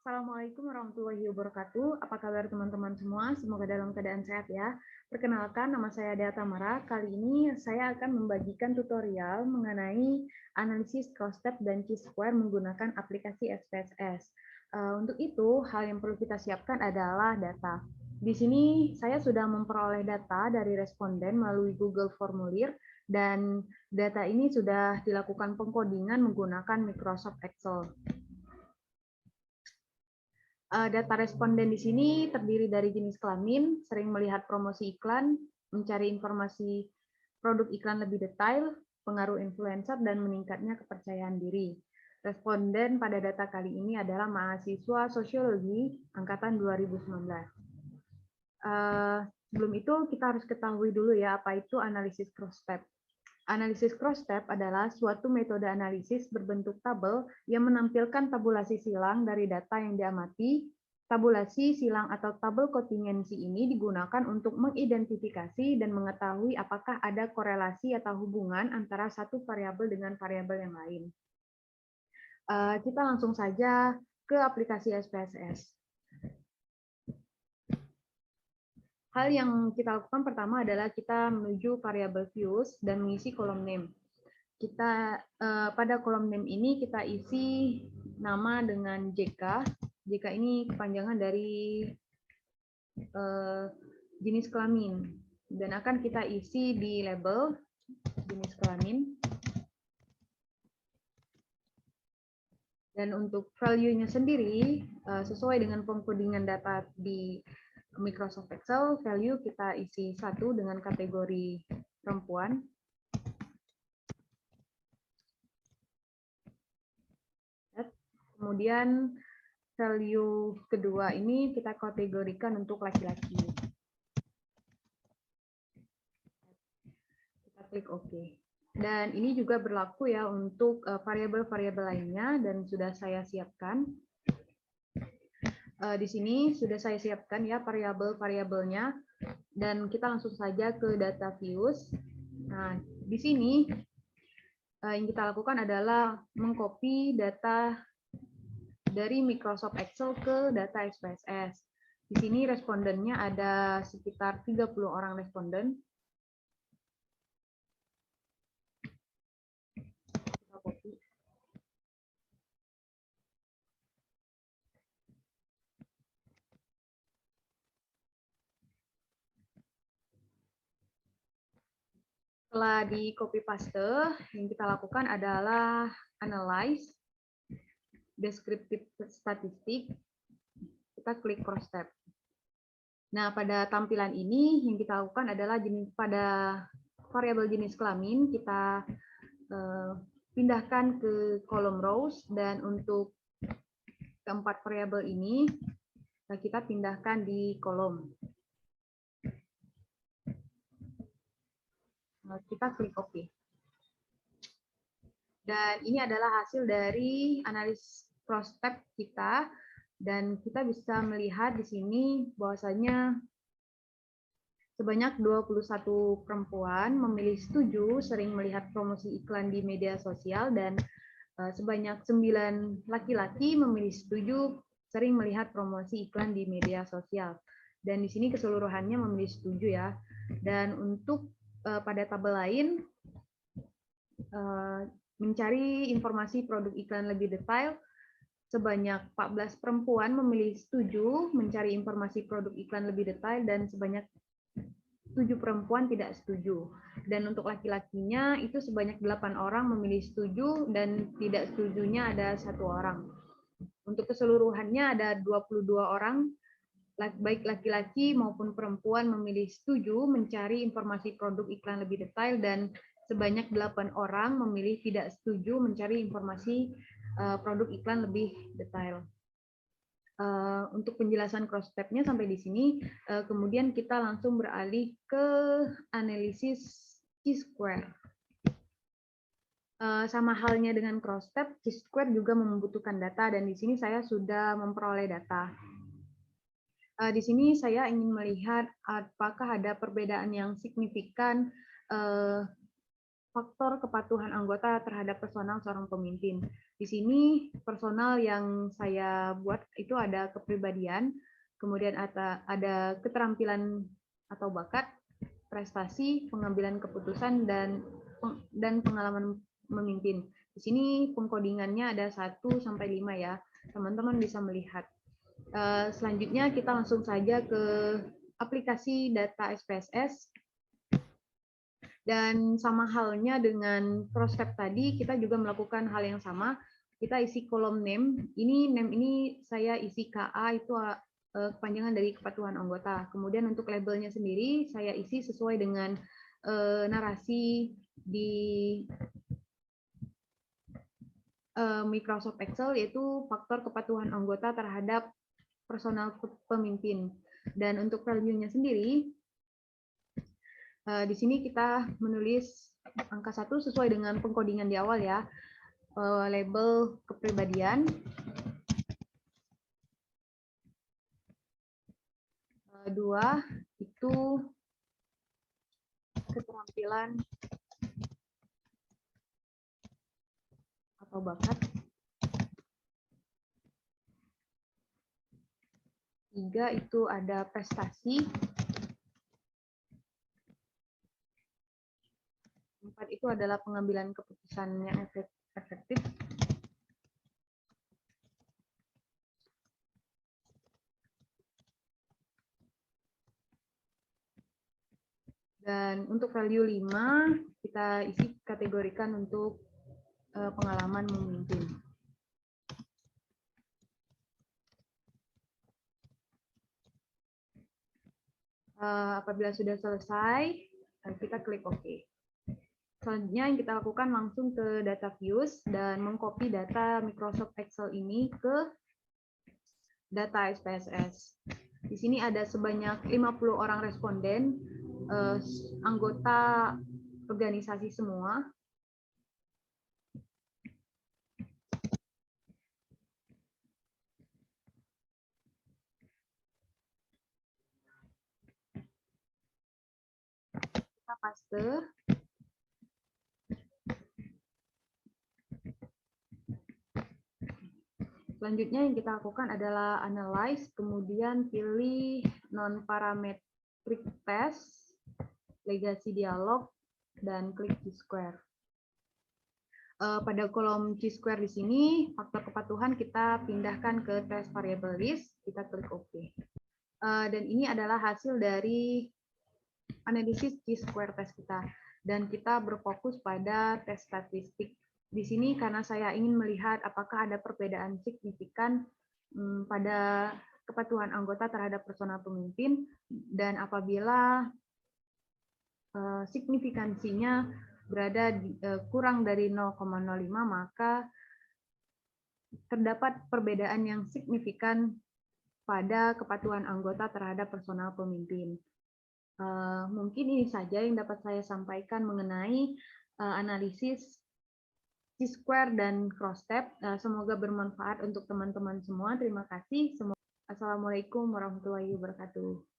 Assalamualaikum warahmatullahi wabarakatuh. Apa kabar teman-teman semua? Semoga dalam keadaan sehat ya. Perkenalkan, nama saya Dea Tamara. Kali ini saya akan membagikan tutorial mengenai analisis cross-step dan Chi-square menggunakan aplikasi SPSS. Untuk itu, hal yang perlu kita siapkan adalah data. Di sini saya sudah memperoleh data dari responden melalui Google Formulir, dan data ini sudah dilakukan pengkodingan menggunakan Microsoft Excel. Data responden di sini terdiri dari jenis kelamin, sering melihat promosi iklan, mencari informasi produk iklan lebih detail, pengaruh influencer, dan meningkatnya kepercayaan diri. Responden pada data kali ini adalah mahasiswa sosiologi angkatan 2019. Sebelum itu kita harus ketahui dulu ya apa itu analisis cross-step. Analisis cross-step adalah suatu metode analisis berbentuk tabel yang menampilkan tabulasi silang dari data yang diamati. Tabulasi silang atau tabel kontingensi ini digunakan untuk mengidentifikasi dan mengetahui apakah ada korelasi atau hubungan antara satu variabel dengan variabel yang lain. Kita langsung saja ke aplikasi SPSS. Hal yang kita lakukan pertama adalah kita menuju variabel views dan mengisi kolom name. Pada kolom name ini kita isi nama dengan JK. JK ini kepanjangan dari jenis kelamin dan akan kita isi di label jenis kelamin. Dan untuk value-nya sendiri sesuai dengan pengkodingan data di Microsoft Excel, value kita isi 1 dengan kategori perempuan. Kemudian value kedua ini kita kategorikan untuk laki-laki. Kita klik OK. Dan ini juga berlaku ya untuk variabel-variabel lainnya dan sudah saya siapkan. Di sini sudah saya siapkan ya variabel-variabelnya dan kita langsung saja ke data views. Nah, di sini yang kita lakukan adalah mengcopy data dari Microsoft Excel ke data SPSS. Di sini respondennya ada sekitar 30 orang responden. Kita copy. Setelah di copy paste, yang kita lakukan adalah analyze, descriptive statistik, kita klik cross step. Nah, pada tampilan ini yang kita lakukan adalah pada variabel jenis kelamin kita pindahkan ke kolom rows, dan untuk keempat variabel ini kita pindahkan di kolom. Kita klik OK. Dan ini adalah hasil dari analis prospek kita, dan kita bisa melihat di sini bahwasanya sebanyak 21 perempuan memilih setuju sering melihat promosi iklan di media sosial, dan sebanyak 9 laki-laki memilih setuju sering melihat promosi iklan di media sosial. Dan di sini keseluruhannya memilih setuju ya. Dan untuk pada tabel lain, mencari informasi produk iklan lebih detail, sebanyak 14 perempuan memilih setuju mencari informasi produk iklan lebih detail, dan sebanyak 7 perempuan tidak setuju. Dan untuk laki-lakinya itu sebanyak 8 orang memilih setuju, dan tidak setujunya ada 1 orang. Untuk keseluruhannya ada 22 orang, baik laki-laki maupun perempuan memilih setuju mencari informasi produk iklan lebih detail, dan sebanyak 8 orang memilih tidak setuju mencari informasi produk iklan lebih detail. Untuk penjelasan cross step-nya sampai di sini, kemudian kita langsung beralih ke analisis Chi-square. Sama halnya dengan cross step, Chi-square juga membutuhkan data, dan di sini saya sudah memperoleh data. Di sini saya ingin melihat apakah ada perbedaan yang signifikan faktor kepatuhan anggota terhadap personal seorang pemimpin. Di sini personal yang saya buat itu ada kepribadian, kemudian ada keterampilan atau bakat, prestasi, pengambilan keputusan, dan pengalaman memimpin. Di sini pengkodingannya ada 1 sampai 5 ya. Teman-teman bisa melihat. Selanjutnya kita langsung saja ke aplikasi data SPSS. Dan sama halnya dengan ProStep tadi, kita juga melakukan hal yang sama. Kita isi kolom name. Name ini saya isi KA, itu kepanjangan dari kepatuhan anggota. Kemudian untuk labelnya sendiri, saya isi sesuai dengan narasi di Microsoft Excel, yaitu faktor kepatuhan anggota terhadap personal pemimpin. Dan untuk value-nya sendiri, di sini kita menulis angka 1 sesuai dengan pengkodingan di awal ya. Label kepribadian. 2 itu keterampilan atau bakat. 3 itu ada prestasi. 4 itu adalah pengambilan keputusan yang efektif. Dan untuk value 5, kita isi kategorikan untuk pengalaman memimpin. Apabila sudah selesai, kita klik OK. Selanjutnya yang kita lakukan langsung ke data views dan mengcopy data Microsoft Excel ini ke data SPSS. Di sini ada sebanyak 50 orang responden, anggota organisasi semua. Kita paste. Selanjutnya yang kita lakukan adalah analyze, kemudian pilih non-parametric test, legasi dialog, dan klik T-square. Pada kolom T-square di sini, faktor kepatuhan kita pindahkan ke test variable list, kita klik OK. Dan ini adalah hasil dari analisis T-square test kita. Dan kita berfokus pada tes statistik. Di sini karena saya ingin melihat apakah ada perbedaan signifikan pada kepatuhan anggota terhadap personal pemimpin, dan apabila signifikansinya berada kurang dari 0,05, maka terdapat perbedaan yang signifikan pada kepatuhan anggota terhadap personal pemimpin. Mungkin ini saja yang dapat saya sampaikan mengenai analisis T-square dan CrossStep. Semoga bermanfaat untuk teman-teman semua. Terima kasih. Assalamualaikum warahmatullahi wabarakatuh.